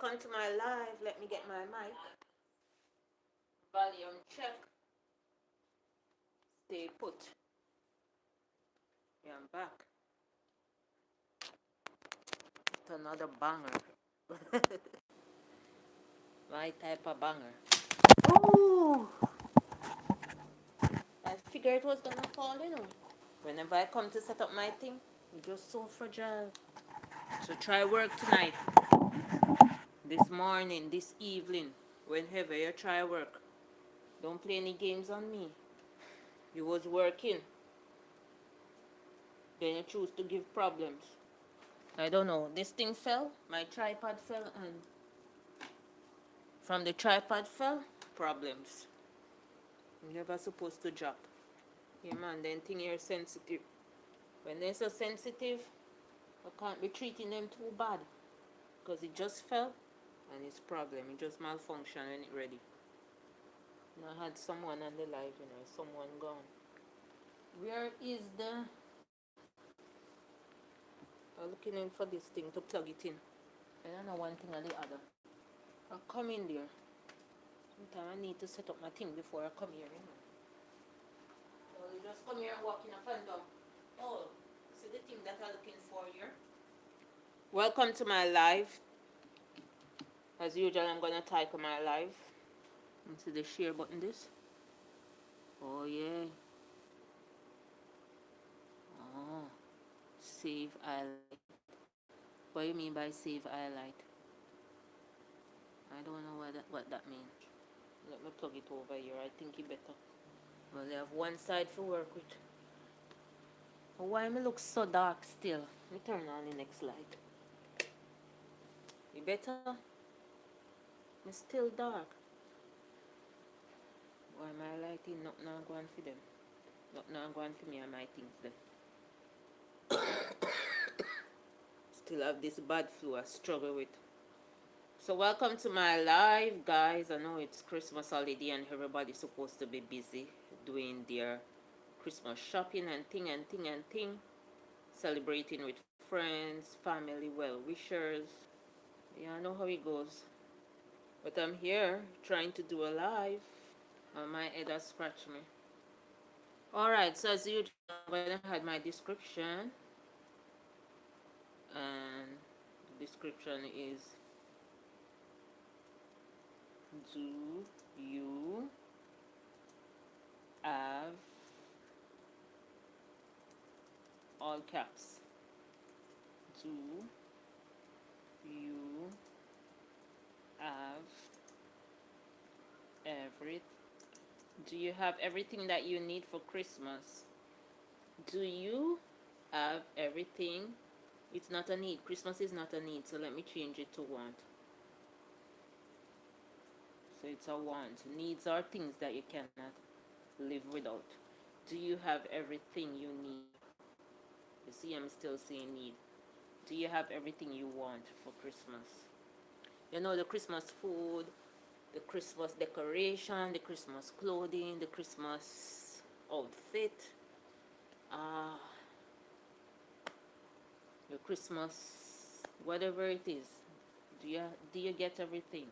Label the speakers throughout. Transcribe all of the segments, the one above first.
Speaker 1: welcome to my live. Let me get my mic. Volume check. Stay put. Yeah, I'm back. It's another banger. My type of banger. Oh! I figured it was gonna fall, you know. Whenever I come to set up my thing, it's just so fragile. So try work tonight, this morning, this evening, whenever you try work. Don't play any games on me. You was working, then you choose to give problems. I don't know. This thing fell. My tripod fell, and from the tripod fell, problems. You're never supposed to drop. Yeah, man. Then think you're sensitive. When they're so sensitive, I can't be treating them too bad, because it just fell, and it's problem. It just malfunctioned when it ready. And I had someone on the live, someone gone. Where is the? I'm looking in for this thing to plug it in. I don't know one thing or the other. I'll come in there. Sometimes I need to set up my thing before I come here. So you just come here and walk in up and down. Oh, see the thing that I'm looking for here? Welcome to my live. As usual, I'm going to type on my live. You see the share button this? Oh, yeah. Oh, save highlight. What do you mean by save highlight? I don't know what that means. Let me plug it over here. I think it better. Well, they have one side for work with. Oh, why me look so dark still? Let me turn on the next light. You better? It's still dark. Why my lighting not now going for them? Not now going for me and my things then. Still have this bad flu I struggle with. So welcome to my live, guys. I know it's Christmas holiday and everybody's supposed to be busy doing their Christmas shopping and thing. Celebrating with friends, family, well-wishers. Yeah, I know how it goes. But I'm here trying to do a live. And my head has scratched me. Alright, so as usual, I'm going to add my description. And the description is: do you have, all caps, do you have everything? Do you have everything that you need for Christmas? Do you have everything? It's not a need. Christmas is not a need, so let me change it to want. So it's a want. Needs are things that you cannot live without. Do you have everything you need? You see, I'm still saying need. Do you have everything you want for Christmas? You know, the Christmas food, the Christmas decoration, the Christmas clothing, the Christmas outfit, the Christmas, whatever it is. Do you get everything?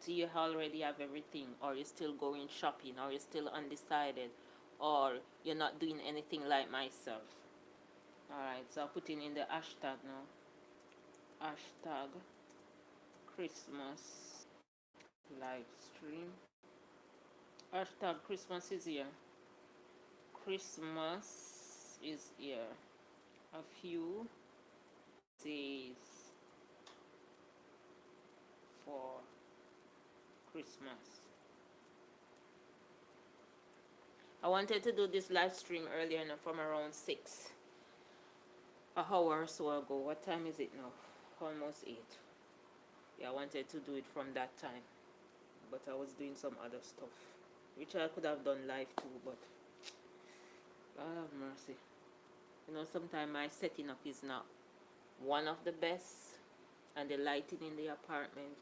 Speaker 1: Do you already have everything? Or you still going shopping? Or you still undecided? Or you're not doing anything like myself? Alright, so I'll put in the hashtag now. Hashtag Christmas live stream. Hashtag Christmas is here. Christmas is here. A few days for Christmas. I wanted to do this live stream earlier now, from around 6. An hour or so ago. What time is it now? Almost 8. Yeah, I wanted to do it from that time, but I was doing some other stuff, which I could have done live too, but God have mercy. Sometimes my setting up is not one of the best, and the lighting in the apartment,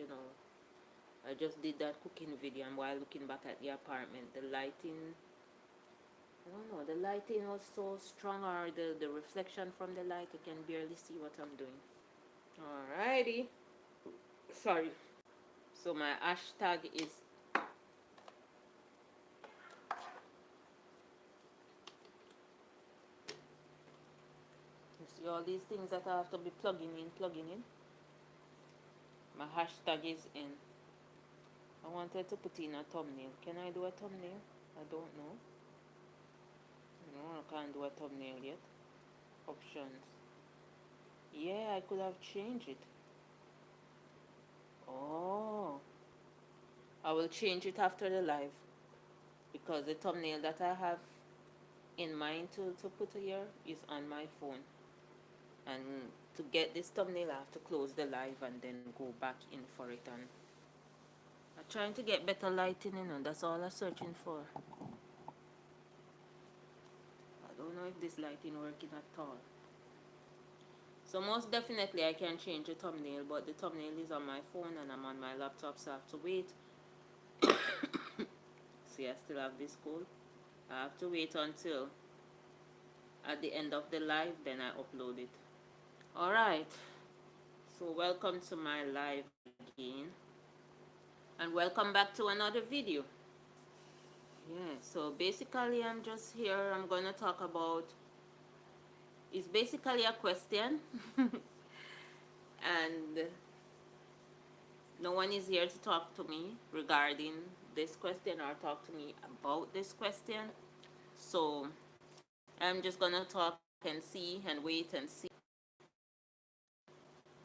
Speaker 1: I just did that cooking video, and while looking back at the apartment, the lighting, I don't know, the lighting was so strong, or the reflection from the light, you can barely see what I'm doing. Alrighty. Sorry. So my hashtag is, you see all these things that I have to be plugging in. My hashtag is in. I wanted to put in a thumbnail. Can I do a thumbnail? I don't know. No, I can't do a thumbnail yet. Options. Yeah, I could have changed it. Oh. I will change it after the live. Because the thumbnail that I have in mind to put here is on my phone. And to get this thumbnail, I have to close the live and then go back in for it. And I'm trying to get better lighting, that's all I'm searching for. I don't know if this lighting working at all. So most definitely I can change the thumbnail, but the thumbnail is on my phone and I'm on my laptop, so I have to wait. See, I still have this cold. I have to wait until at the end of the live, then I upload it. Alright, so welcome to my live again. And welcome back to another video. Yeah, so basically I'm just here, I'm going to talk about, it's basically a question. And no one is here to talk to me regarding this question or talk to me about this question. So I'm just going to talk and see and wait and see.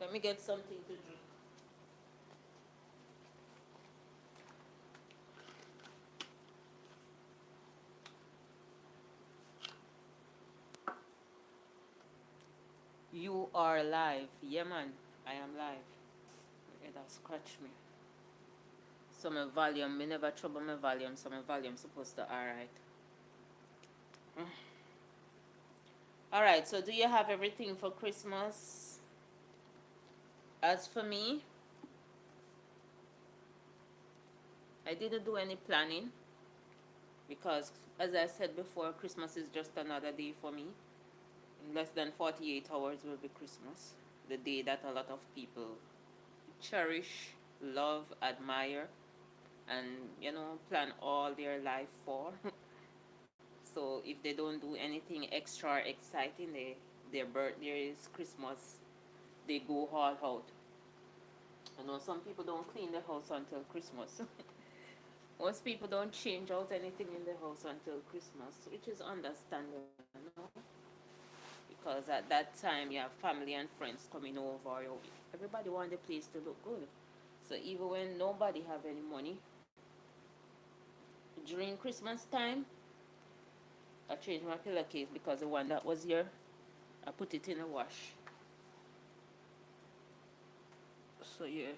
Speaker 1: Let me get something to drink. You are live. Yeah, man. I am live. It has scratched me. So my volume, me never trouble my volume, so my volume supposed to alright. Alright, so do you have everything for Christmas? As for me, I didn't do any planning because, as I said before, Christmas is just another day for me. In less than 48 hours will be Christmas, the day that a lot of people cherish, love, admire, and plan all their life for. So if they don't do anything extra exciting, their birthday is Christmas, they go all out. I know some people don't clean the house until Christmas. Most people don't change out anything in the house until Christmas, which is understandable, because at that time you have family and friends coming over. Everybody wants the place to look good. So even when nobody have any money, during Christmas time, I changed my pillowcase because the one that was here, I put it in a wash. So yeah,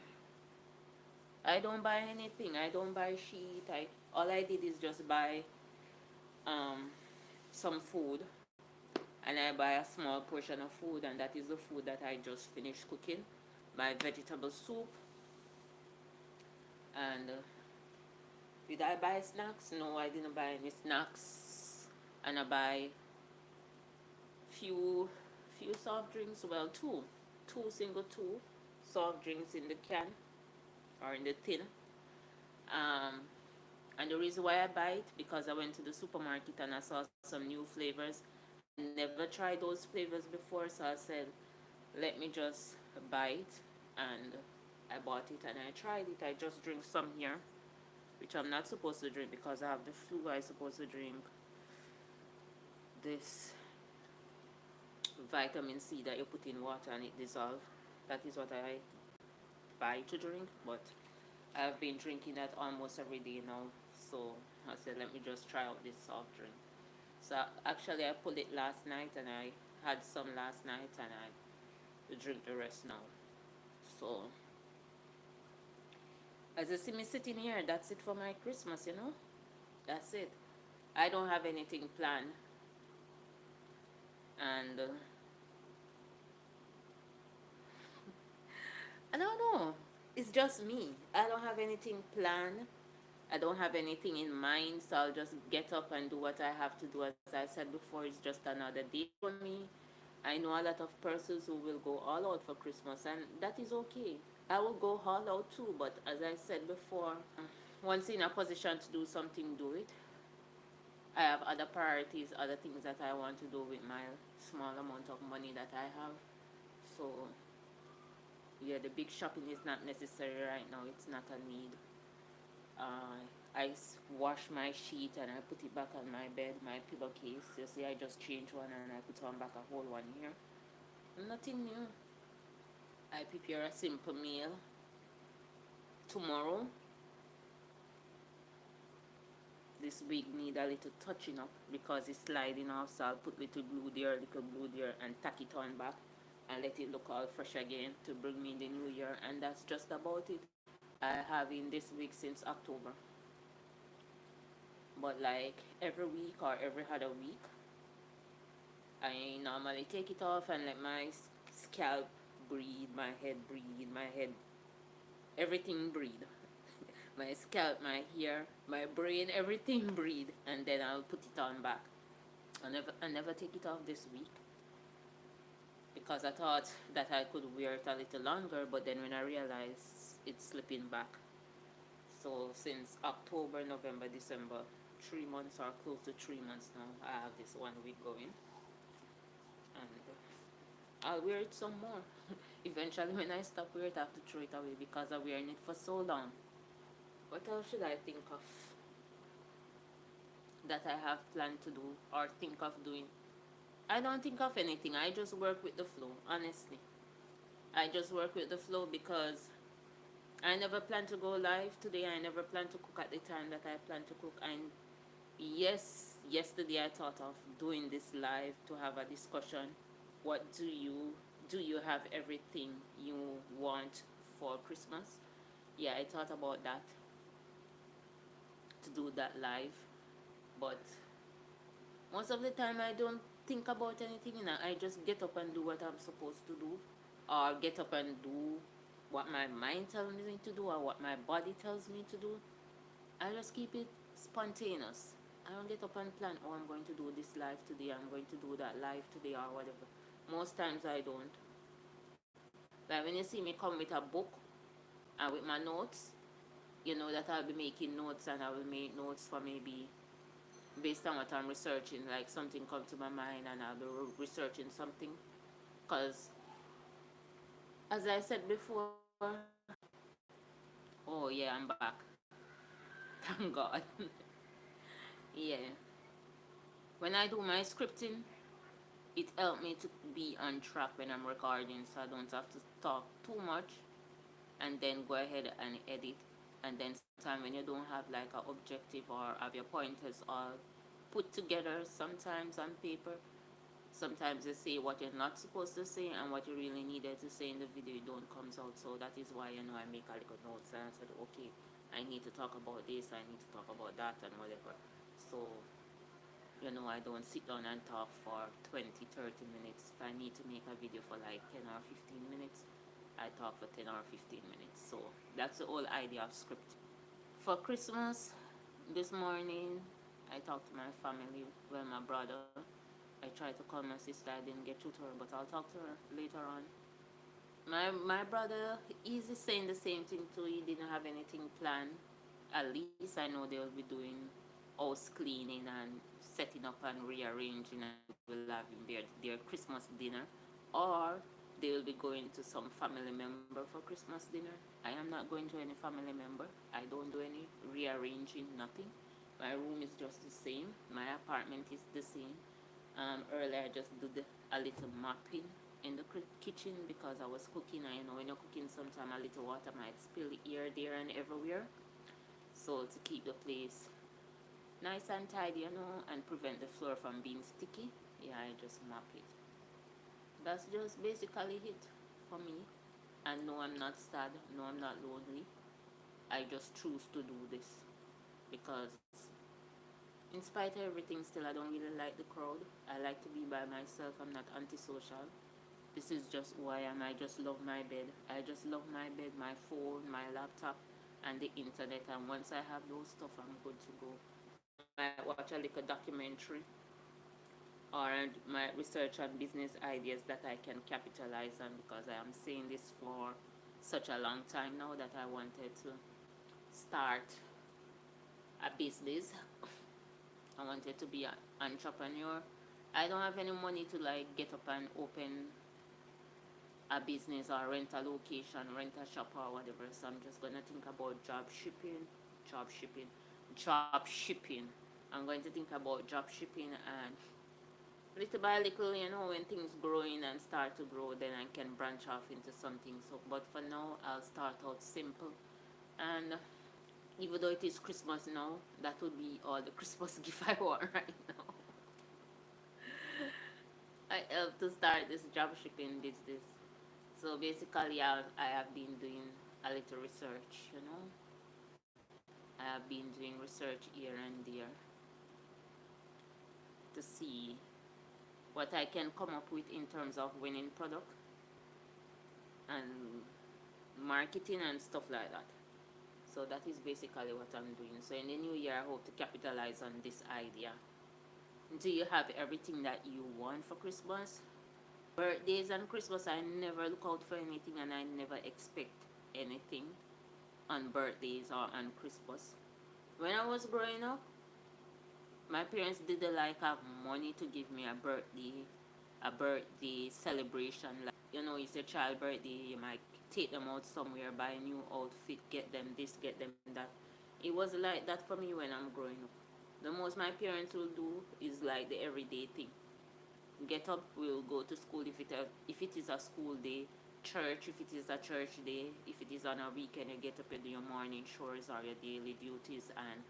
Speaker 1: I don't buy anything. I don't buy sheet. All I did is just buy some food, and I buy a small portion of food, and that is the food that I just finished cooking. My vegetable soup. And did I buy snacks? No, I didn't buy any snacks. And I buy few soft drinks. Well, two soft drinks in the can or in the tin. And the reason why I buy it, because I went to the supermarket and I saw some new flavors. I never tried those flavors before, so I said, let me just buy it. And I bought it and I tried it. I just drink some here, which I'm not supposed to drink because I have the flu. I'm supposed to drink this vitamin C that you put in water and it dissolves. That is what I buy to drink, but I've been drinking that almost every day now. So I said, let me just try out this soft drink. So actually I pulled it last night and I had some last night and I drink the rest now. So as you see me sitting here, that's it for my Christmas, That's it. I don't have anything planned. And I don't know. It's just me. I don't have anything planned. I don't have anything in mind, so I'll just get up and do what I have to do. As I said before, it's just another day for me. I know a lot of persons who will go all out for Christmas, and that is okay. I will go all out too, but as I said before, once in a position to do something, do it. I have other priorities, other things that I want to do with my small amount of money that I have. So, yeah, the big shopping is not necessary right now. It's not a need. Uh, wash my sheet and I put it back on my bed, my pillowcase. You see, I just change one and I put on back a whole one here. Nothing new. I prepare a simple meal. Tomorrow, this week need a little touching up because it's sliding off, so I'll put little glue there, and tack it on back and let it look all fresh again to bring me the new year. And that's just about it. I have in this week since October. But like every week or every other week, I normally take it off and let my scalp breathe, my head breathe, my head, everything breathe. My scalp, my hair, my brain, everything breathe, and then I'll put it on back. I never take it off this week because I thought that I could wear it a little longer, but then when I realized it's slipping back. So since October, November, December, 3 months or close to 3 months now, I have this one week going, and I'll wear it some more. Eventually, when I stop wearing it, I have to throw it away because I'm wearing it for so long. What else should I think of that I have planned to do or think of doing? I don't think of anything. I just work with the flow, honestly. I just work with the flow because I never plan to go live today. I never plan to cook at the time that I plan to cook. And yes, yesterday I thought of doing this live to have a discussion. What do you have everything you want for Christmas? Yeah, I thought about that to do that live, but most of the time I don't think about anything, I just get up and do what I'm supposed to do, or get up and do what my mind tells me to do or what my body tells me to do. I just keep it spontaneous. I don't get up and plan, oh, I'm going to do this live today, I'm going to do that live today, or whatever. Most times I don't. Like when you see me come with a book and with my notes, you know that I'll be making notes, and I will make notes for maybe based on what I'm researching, like something come to my mind and I'll be researching something. Because, as I said before, oh yeah, I'm back. Thank God. Yeah. When I do my scripting, it helped me to be on track when I'm recording, so I don't have to talk too much and then go ahead and edit. And then sometimes when you don't have like an objective or have your pointers all put together sometimes on paper, sometimes you say what you're not supposed to say and what you really needed to say in the video, it don't comes out. So that is why I make a little notes and I said, okay, I need to talk about this, I need to talk about that and whatever. So I don't sit down and talk for 20-30 minutes. If I need to make a video for like 10 or 15 minutes, I talk for 10 or 15 minutes. So that's the whole idea of script. For Christmas, this morning, I talked to my family, well, my brother. I tried to call my sister, I didn't get through to her, but I'll talk to her later on. My brother, he's saying the same thing too. He didn't have anything planned. At least I know they'll be doing house cleaning and setting up and rearranging, and they will have their Christmas dinner, or they will be going to some family member for Christmas dinner. I am not going to any family member. I don't do any rearranging, nothing. My room is just the same. My apartment is the same. Earlier I just did a little mopping in the kitchen because I was cooking, and when you're cooking sometimes a little water might spill here, there and everywhere. So to keep the place nice and tidy, and prevent the floor from being sticky, yeah, I just mop it. That's just basically it for me. And no, I'm not sad, no, I'm not lonely. I just choose to do this because in spite of everything, still I don't really like the crowd. I like to be by myself. I'm not antisocial. This is just who I am. I just love my bed. I just love my bed, my phone, my laptop, and the internet. And once I have those stuff, I'm good to go. I might watch a little documentary or my research on business ideas that I can capitalize on, because I am saying this for such a long time now that I wanted to start a business. I wanted to be an entrepreneur. I don't have any money to like get up and open a business or rent a location, rent a shop or whatever. So I'm just gonna think about job shipping, job shipping. I'm going to think about job shipping, and little by little, when things growing and start to grow, then I can branch off into something. So, but for now, I'll start out simple. And even though it is Christmas now, that would be all the Christmas gift I want right now. I have to start this job shipping business. So basically, I have been doing a little research. I have been doing research here and there to see what I can come up with in terms of winning product and marketing and stuff like that. So that is basically what I'm doing. So in the new year, I hope to capitalize on this idea. Do you have everything that you want for Christmas? Birthdays and Christmas, I never look out for anything and I never expect anything on birthdays or on Christmas. When I was growing up, my parents didn't like have money to give me a birthday celebration. Like, it's your child birthday, you might take them out somewhere, buy a new outfit, get them this, get them that. It was like that for me when I'm growing up. The most my parents will do is like the everyday thing. Get up, we'll go to school if it is a school day, church if it is a church day, if it is on a weekend, you get up and do your morning chores or your daily duties, and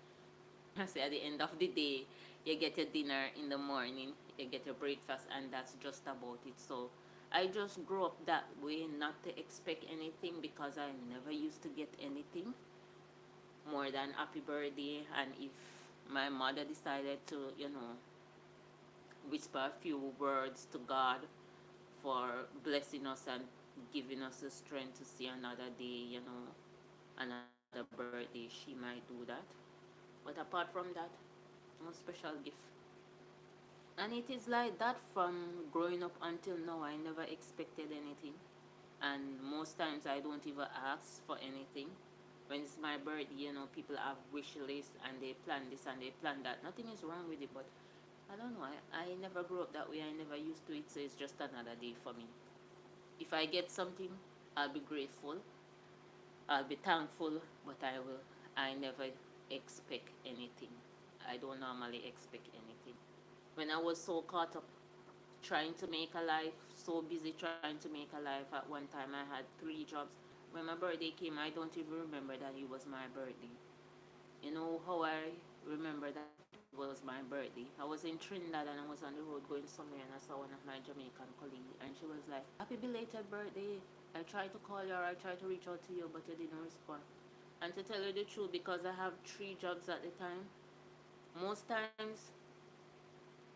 Speaker 1: I say at the end of the day, you get your dinner in the morning, you get your breakfast, and that's just about it. So I just grew up that way, not to expect anything because I never used to get anything more than happy birthday. And if my mother decided to, whisper a few words to God for blessing us and giving us the strength to see another day, another birthday, she might do that. But apart from that, no special gift. And it is like that from growing up until now. I never expected anything. And most times I don't even ask for anything. When it's my birthday, people have wish lists and they plan this and they plan that. Nothing is wrong with it, but I don't know. I never grew up that way. I never used to it, so it's just another day for me. If I get something, I'll be grateful. I'll be thankful, but I never expect anything. I don't normally expect anything. When I was so caught up trying to make a life, so busy trying to make a life, at one time I had 3 jobs. When my birthday came, I don't even remember that it was my birthday. You know how I remember that it was my birthday? I was in Trinidad and I was on the road going somewhere, and I saw one of my Jamaican colleagues and she was like, "Happy belated birthday. I tried to call you or I tried to reach out to you, but you didn't respond." And to tell you the truth, because I have 3 jobs at the time, most times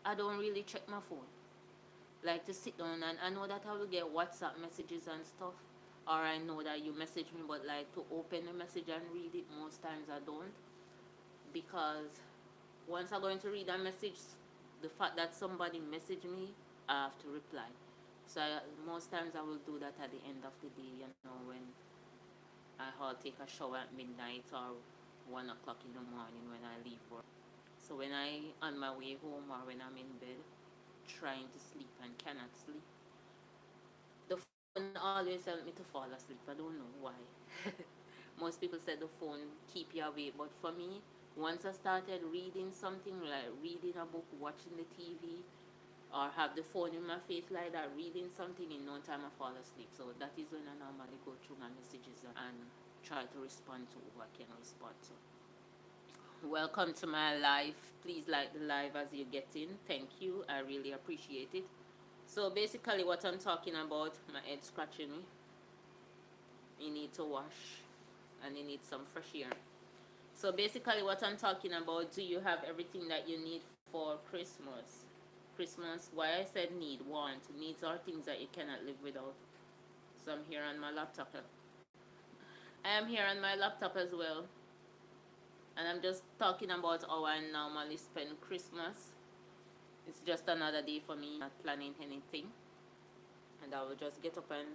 Speaker 1: I don't really check my phone. Like to sit down, and I know that I will get WhatsApp messages and stuff, or I know that you message me, but like to open the message and read it, most times I don't, because once I'm going to read a message, the fact that somebody messaged me, I have to reply. So most times I will do that at the end of the day, when I'll take a shower at midnight or 1 o'clock in the morning when I leave work. So when I on my way home or when I'm in bed trying to sleep and cannot sleep, the phone always helps me to fall asleep. I don't know why. Most people said the phone keep you awake, but for me, once I started reading something, like reading a book, watching the TV, or have the phone in my face like that, reading something, in no time I fall asleep. So that is when I normally go through my messages and try to respond to who I can respond to. Welcome to my life. Please like the live as you get in. Thank you. I really appreciate it. So basically what I'm talking about, my head scratching me. You need to wash and you need some fresh air. So basically what I'm talking about, do you have everything that you need for Christmas? Christmas, why I said need, want. Needs are things that you cannot live without. So I'm here on my laptop. I am here on my laptop as well. And I'm just talking about how I normally spend Christmas. It's just another day for me, not planning anything. And I will just get up and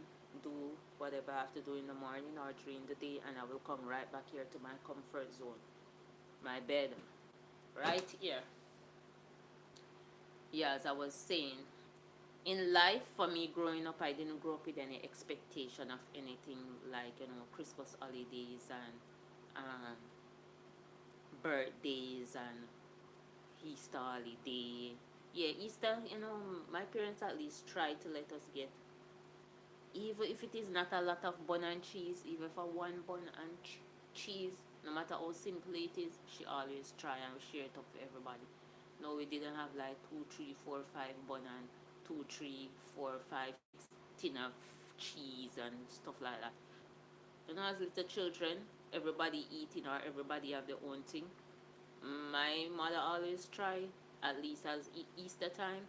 Speaker 1: do whatever I have to do in the morning or during the day, and I will come right back here to my comfort zone, my bed, right here. Yeah, as I was saying, in life, for me growing up, I didn't grow up with any expectation of anything like, Christmas holidays and um, birthdays and Easter holiday. Yeah, Easter, my parents at least try to let us get, even if it is not a lot of bun and cheese, even for one bun and cheese, no matter how simple it is, she always try and share it up for everybody. No, we didn't have like 2, 3, 4, 5 bun and 2, 3, 4, 5 tin of cheese and stuff like that. As little children, everybody eating or everybody have their own thing. My mother always try, at least as Easter time,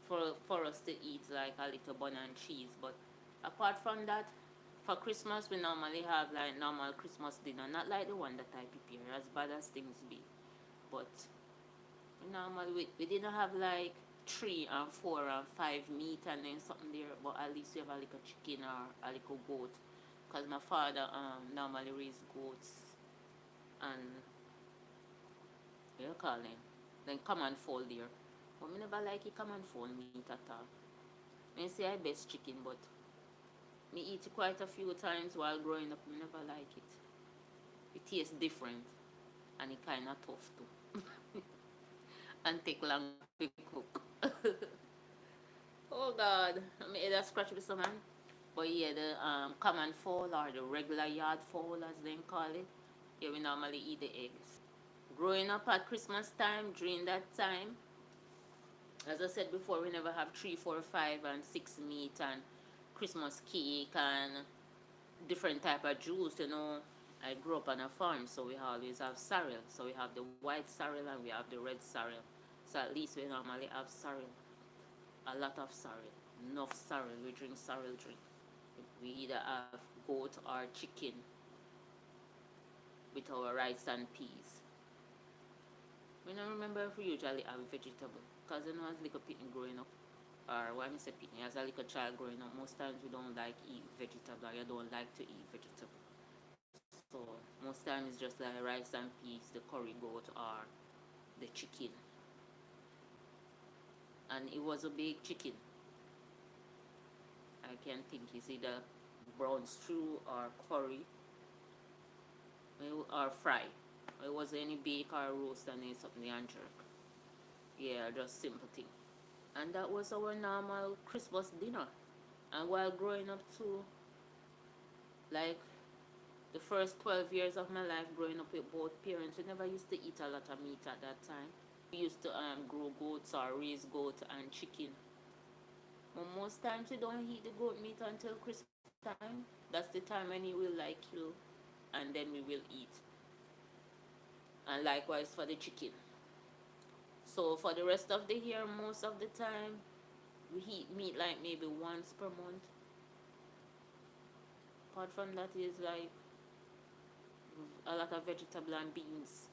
Speaker 1: for us to eat like a little bun and cheese. But apart from that, for Christmas we normally have like normal Christmas dinner, not like the one that I prepare, as bad as things be. But normally we didn't have like 3 and 4 and 5 meat and then something there, but at least we have a little chicken or a little goat. Cause my father normally raise goats and you call them, then come and fall there. But me never like it come and fall meat at all. Me say I best chicken, but me eat it quite a few times while growing up. Me never like it. It tastes different and it kind of tough too, and take long to cook. Oh God, I mean that scratch with some man. But yeah, the common fowl or the regular yard fowl as they call it. Yeah, we normally eat the eggs. Growing up at Christmas time, during that time, as I said before, we never have 3, 4, 5 and 6 meat and Christmas cake and different type of juice. I grew up on a farm, so we always have cereal. So we have the white cereal and we have the red cereal. So at least we normally have cereal, a lot of cereal, enough cereal. We drink cereal drink. We either have goat or chicken with our rice and peas. We don't remember if we usually have vegetable, because as little pitney growing up, or why I say pitney, as a little child growing up, most times we don't like eat vegetable, or you don't like to eat vegetable. So most times it's just like rice and peas, the curry goat, or the chicken. And it was a big chicken. I can think it's either brown stew or curry or fry. It wasn't any bake or roast and then something and jerk. Yeah, just simple thing. And that was our normal Christmas dinner. And while growing up too, like the first 12 years of my life growing up with both parents, we never used to eat a lot of meat at that time. We used to grow goats or raise goat and chicken. But most times we don't eat the goat meat until Christmas time. That's the time when you will like kill and then we will eat. And likewise for the chicken. So for the rest of the year, most of the time, we eat meat like maybe once per month. Apart from that is like a lot of vegetable and beans.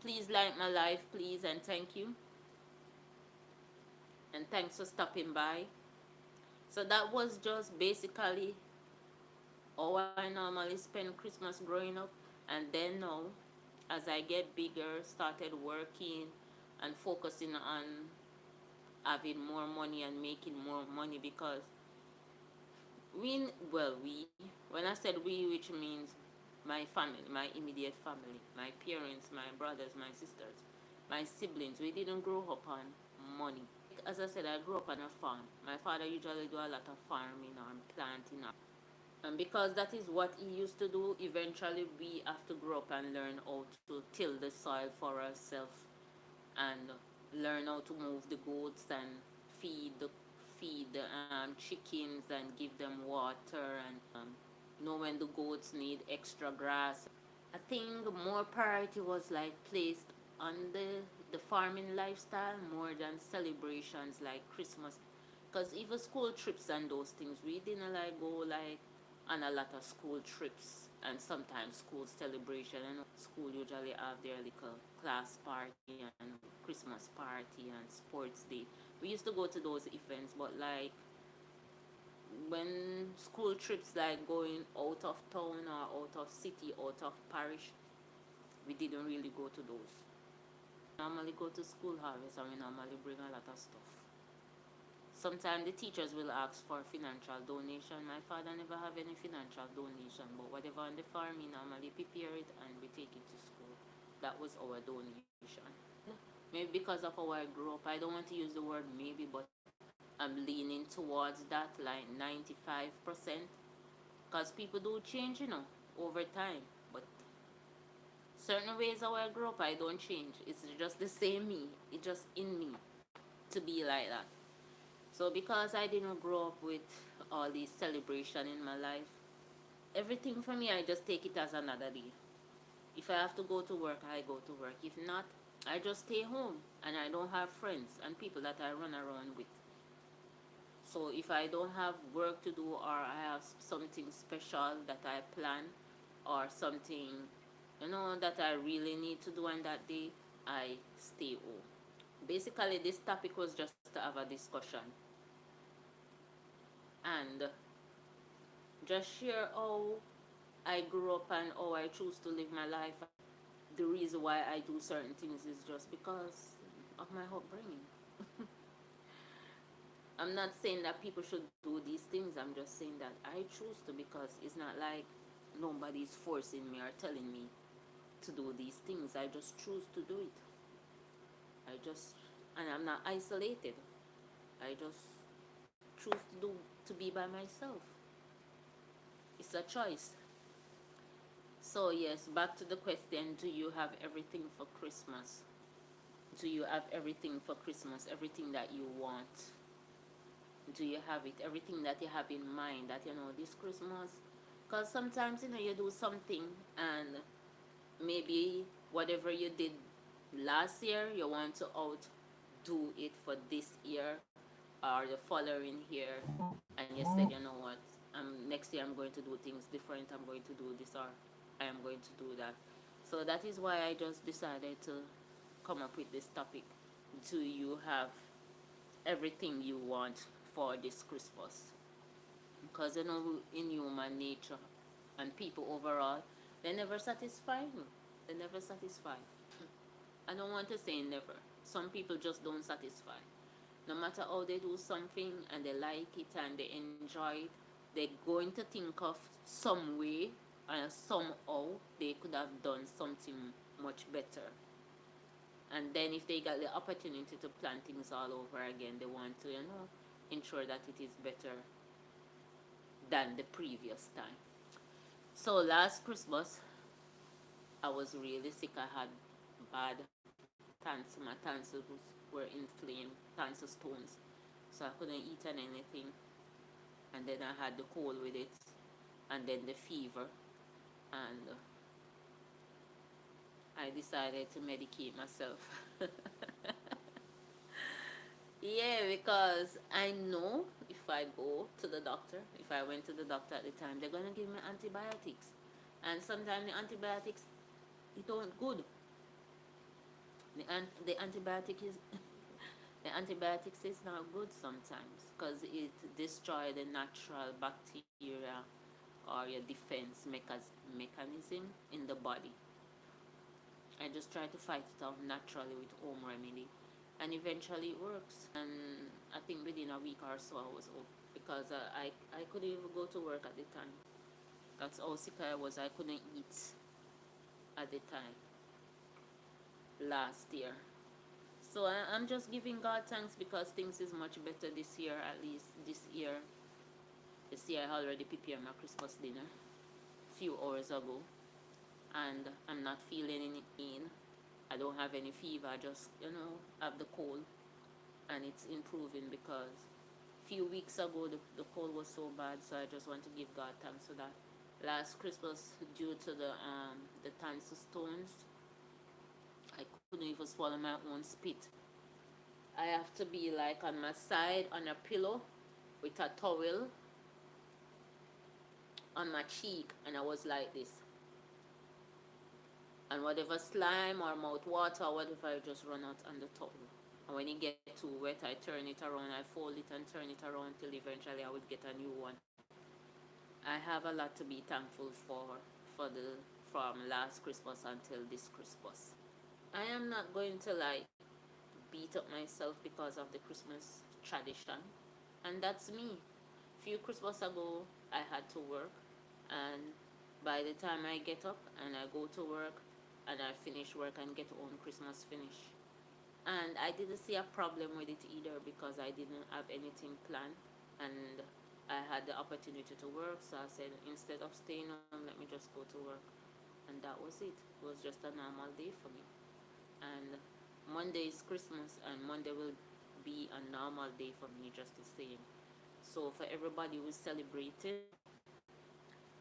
Speaker 1: Please like my life, please, and thank you. And thanks for stopping by. So that was just basically how I normally spend Christmas growing up. And then now, as I get bigger, started working and focusing on having more money and making more money, because when I said we, which means my family, my immediate family, my parents, my brothers, my sisters, my siblings, we didn't grow up on money. As I said, I grew up on a farm. My father usually do a lot of farming or planting. And because that is what he used to do, eventually we have to grow up and learn how to till the soil for ourselves and learn how to move the goats and feed the chickens and give them water and know when the goats need extra grass. I think more priority was like placed on the farming lifestyle more than celebrations like Christmas. Because even school trips and those things, we didn't like go like on a lot of school trips and sometimes school celebration. And school usually have their little class party and Christmas party and sports day. We used to go to those events, but like when school trips like going out of town or out of city, out of parish, we didn't really go to those. Normally go to school harvest and we normally bring a lot of stuff. Sometimes the teachers will ask for financial donation. My father never have any financial donation, but whatever on the farm, he normally prepare it and we take it to school. That was our donation. Maybe because of how I grew up, I don't want to use the word maybe, but I'm leaning towards that like 95%. Because people do change, over time. But certain ways how I grew up, I don't change. It's just the same me. It's just in me to be like that. So because I didn't grow up with all these celebration in my life, everything for me, I just take it as another day. If I have to go to work, I go to work. If not, I just stay home and I don't have friends and people that I run around with. So if I don't have work to do or I have something special that I plan or something, that I really need to do on that day, I stay home. Basically, this topic was just to have a discussion and just share how I grew up and how I choose to live my life. The reason why I do certain things is just because of my upbringing. I'm not saying that people should do these things. I'm just saying that I choose to because it's not like nobody's forcing me or telling me to do these things. I just choose to do it. And I'm not isolated. I just choose to be by myself. It's a choice. So yes, back to the question, do you have everything for Christmas? Do you have everything for Christmas? Everything that you want? Do you have it? Everything that you have in mind that this Christmas? Because sometimes you do something and maybe whatever you did last year you want to outdo it for this year or the following year, and you said, what, next year I'm going to do things different, I'm going to do this or I am going to do that. So that is why I just decided to come up with this topic. Do you have everything you want for this Christmas? Because in human nature and people overall, they never satisfy you. They never satisfy. I don't want to say never. Some people just don't satisfy. No matter how they do something and they like it and they enjoy it, they're going to think of some way and somehow they could have done something much better. And then if they got the opportunity to plan things all over again, they want to, ensure that it is better than the previous time. So last Christmas, I was really sick. I had bad tonsils. My tonsils were inflamed, tonsil stones. So I couldn't eat anything. And then I had the cold with it. And then the fever. And I decided to medicate myself. Yeah, because I know if I go to the doctor, if I went to the doctor at the time, they're going to give me antibiotics. And sometimes the antibiotics, it don't good. The antibiotic is the antibiotics is not good sometimes because it destroys the natural bacteria or your defense mechanism in the body. I just try to fight it out naturally with home remedy, and eventually it works. And I think within a week or so I was up because I couldn't even go to work at the time. That's how sick I was. I couldn't eat at the time last year. So I'm just giving God thanks because things is much better this year. At least this year I already prepared my Christmas dinner a few hours ago, and I'm not feeling any pain. I don't have any fever. I just have the cold, and it's improving because few weeks ago the cold was so bad. So I just want to give God thanks for that. Last Christmas, due to the tonsil stones, I couldn't even swallow my own spit. I have to be like on my side on a pillow with a towel on my cheek, and I was like this. And whatever slime or mouth water or whatever, I just run out on the towel. And when it get too wet, I turn it around, I fold it and turn it around till eventually I would get a new one. I have a lot to be thankful for the from last Christmas until this Christmas. I am not going to like beat up myself because of the Christmas tradition, and that's me. Few Christmas ago, I had to work, and by the time I get up and I go to work and I finish work and get home, Christmas finish. And I didn't see a problem with it either because I didn't have anything planned, and I had the opportunity to work. So I said, instead of staying home, let me just go to work. And that was it. It was just a normal day for me. And Monday is Christmas, and Monday will be a normal day for me just the same. So for everybody who's celebrating,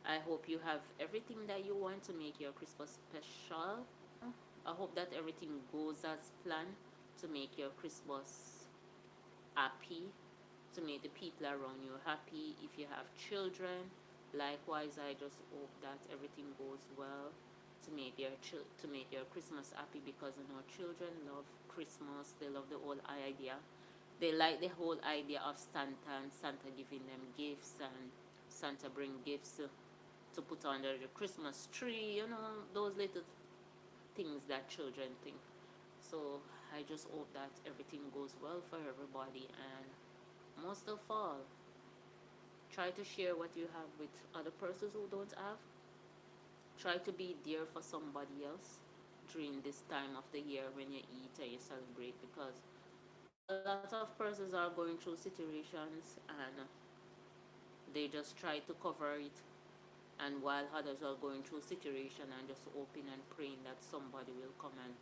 Speaker 1: I hope you have everything that you want to make your Christmas special. I hope that everything goes as planned to make your Christmas happy, to make the people around you happy. If you have children, likewise, I just hope that everything goes well to make your Christmas happy, because you know children love Christmas. They love the whole idea. They like the whole idea of Santa and Santa giving them gifts and Santa bring gifts to put under the Christmas tree. You know those little things that children think. So I just hope that everything goes well for everybody, and most of all, try to share what you have with other persons who don't have. Try to be there for somebody else during this time of the year when you eat and you celebrate, because a lot of persons are going through situations and they just try to cover it, and while others are going through situation and just hoping and praying that somebody will come and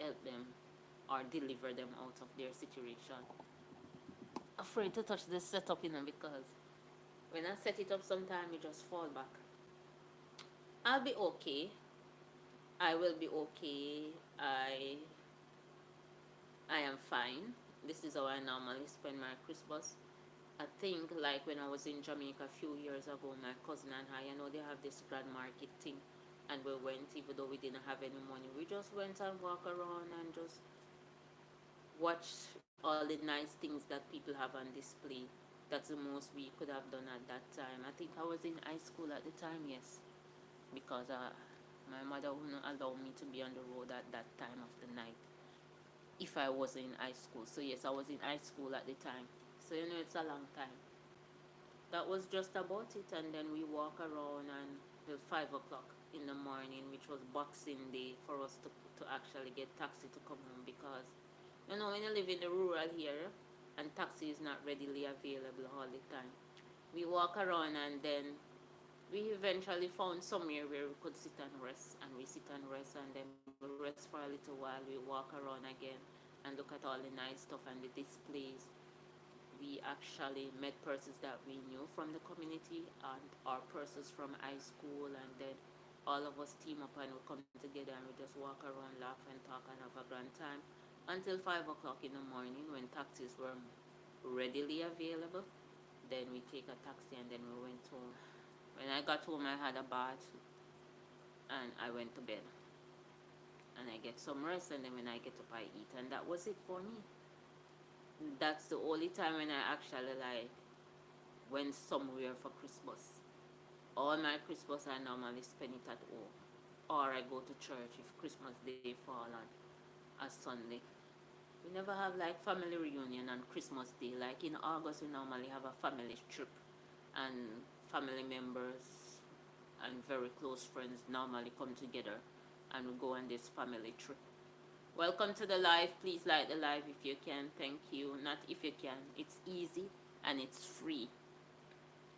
Speaker 1: help them or deliver them out of their situation. Afraid to touch this setup, because when I set it up, sometimes it just fall back. I'll be okay. I will be okay. I am fine. This is how I normally spend my Christmas. I think like when I was in Jamaica a few years ago, my cousin and I know they have this grand market thing, and we went even though we didn't have any money. We just went and walk around and just watch all the nice things that people have on display. That's the most we could have done at that time. I think I was in high school at the time, yes, because my mother wouldn't allow me to be on the road at that time of the night if I was in high school. So yes, I was in high school at the time. So it's a long time. That was just about it, and then we walk around until 5 o'clock in the morning, which was Boxing Day, for us to actually get taxi to come home, because when you live in the rural here and taxi is not readily available all the time. We walk around, and then we eventually found somewhere where we could sit and rest, and we sit and rest, and then we rest for a little while. We walk around again and look at all the nice stuff and the displays. We actually met persons that we knew from the community and our persons from high school, and then all of us team up and we come together and we just walk around, laugh and talk and have a grand time until 5 o'clock in the morning when taxis were readily available. Then we take a taxi and then we went home. When I got home, I had a bath and I went to bed. And I get some rest, and then when I get up, I eat. And that was it for me. That's the only time when I actually went somewhere for Christmas. All my Christmas, I normally spend it at home. Or I go to church if Christmas Day fall on a Sunday. We never have family reunion on Christmas Day. Like in August, we normally have a family trip, and family members and very close friends normally come together and we go on this family trip. Welcome to the live. Please like the live if you can. Thank you. Not if you can. It's easy and it's free.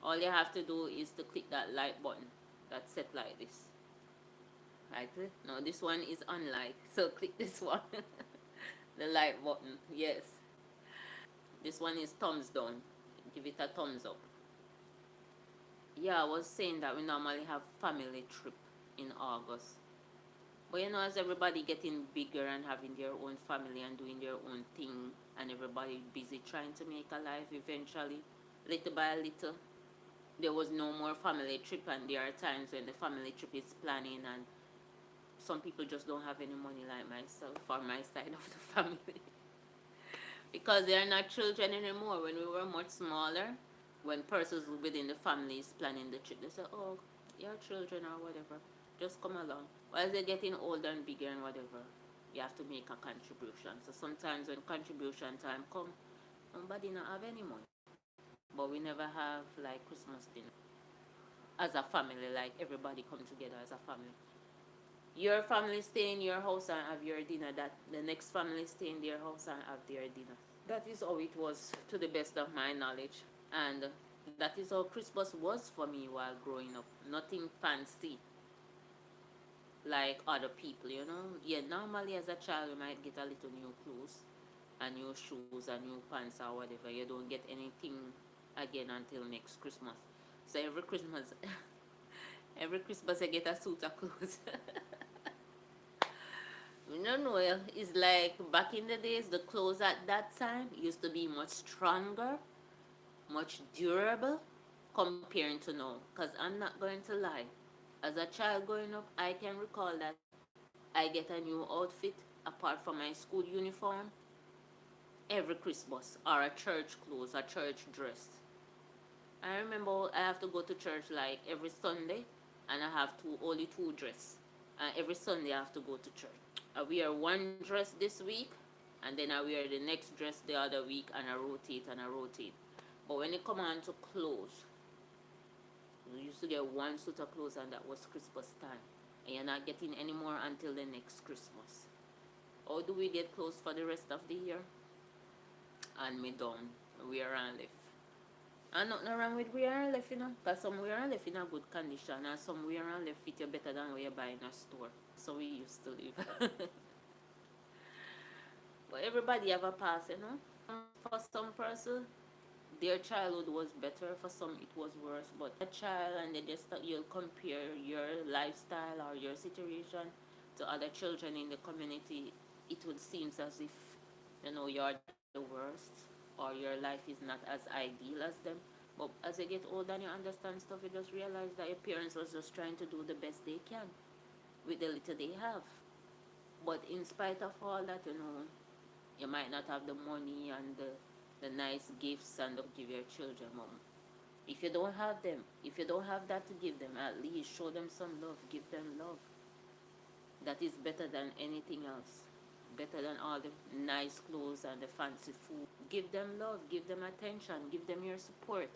Speaker 1: All you have to do is to click that like button that's set like this. Right? No, this one is unlike. So click this one. The like button. Yes. This one is thumbs down. Give it a thumbs up. Yeah, I was saying that we normally have family trip in August. But as everybody getting bigger and having their own family and doing their own thing, and everybody busy trying to make a life, eventually, little by little, there was no more family trip, and there are times when the family trip is planning and some people just don't have any money like myself or my side of the family. because they are not children anymore. When we were much smaller, when persons within the family is planning the trip, they say, "Oh, your children or whatever, just come along." While they're getting older and bigger and whatever, you have to make a contribution. So sometimes when contribution time come, nobody not have any money, but we never have like Christmas dinner as a family, like everybody come together as a family. Your family stay in your house and have your dinner, that the next family stay in their house and have their dinner. That is how it was, to the best of my knowledge. And that is how Christmas was for me while growing up. Nothing fancy like other people, you know. Yeah, normally as a child you might get a little new clothes and new shoes and new pants or whatever. You don't get anything again until next Christmas. So every Christmas every Christmas I get a suit of clothes. No, no, it's like back in the days, the clothes at that time used to be much stronger, much durable comparing to now. Because I'm not going to lie. As a child growing up, I can recall that I get a new outfit apart from my school uniform every Christmas, or a church clothes, a church dress. I remember I have to go to church like every Sunday, and I have only two dress. And every Sunday I have to go to church. I wear one dress this week, and then I wear the next dress the other week, and I rotate and I rotate. But when it come on to clothes, we used to get one suit of clothes, and that was Christmas time. And you're not getting any more until the next Christmas. How do we get clothes for the rest of the year? And me done. Wear and left. And nothing wrong with wear and left, you know. Because some wear and left in a good condition, and some wear and left fit you better than what you buy in a store. So we used to live. But everybody have a past, you know. For some person, their childhood was better. For some, it was worse. But a child, and they just you'll compare your lifestyle or your situation to other children in the community. It would seem as if you're the worst, or your life is not as ideal as them. But as you get older and you understand stuff, you just realize that your parents was just trying to do the best they can with the little they have. But in spite of all that, you might not have the money and the nice gifts and to give your children. If you don't have them, if you don't have that to give them, at least show them some love, give them love. That is better than anything else. Better than all the nice clothes and the fancy food. Give them love, give them attention, give them your support.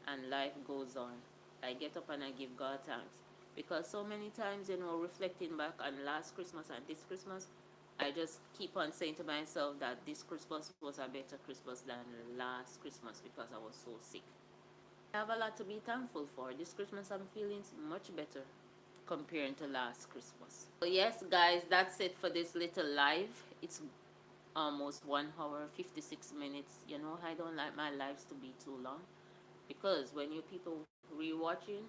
Speaker 1: And life goes on. I get up and I give God thanks. Because so many times, reflecting back on last Christmas and this Christmas, I just keep on saying to myself that this Christmas was a better Christmas than last Christmas because I was so sick. I have a lot to be thankful for. This Christmas I'm feeling much better comparing to last Christmas. So yes, guys, that's it for this little live. It's almost 1 hour 56 minutes. I don't like my lives to be too long, because when you people rewatching,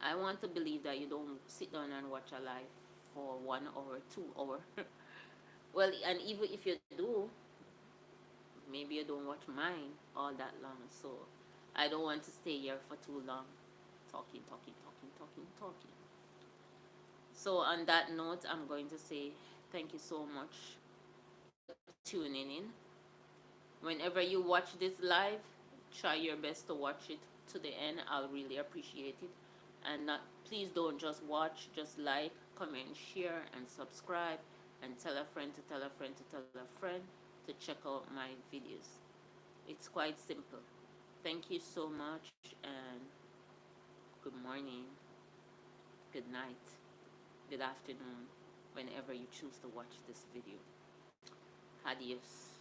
Speaker 1: I want to believe that you don't sit down and watch a live for 1 hour, 2 hour. Well, and even if you do, maybe you don't watch mine all that long. So I don't want to stay here for too long, talking. So on that note, I'm going to say thank you so much for tuning in. Whenever you watch this live, try your best to watch it to the end. I'll really appreciate it. And please don't just watch, just like, comment, share, and subscribe, and tell a friend to tell a friend to tell a friend to check out my videos. It's quite simple. Thank you so much, and good morning, good night, good afternoon, whenever you choose to watch this video. Adios.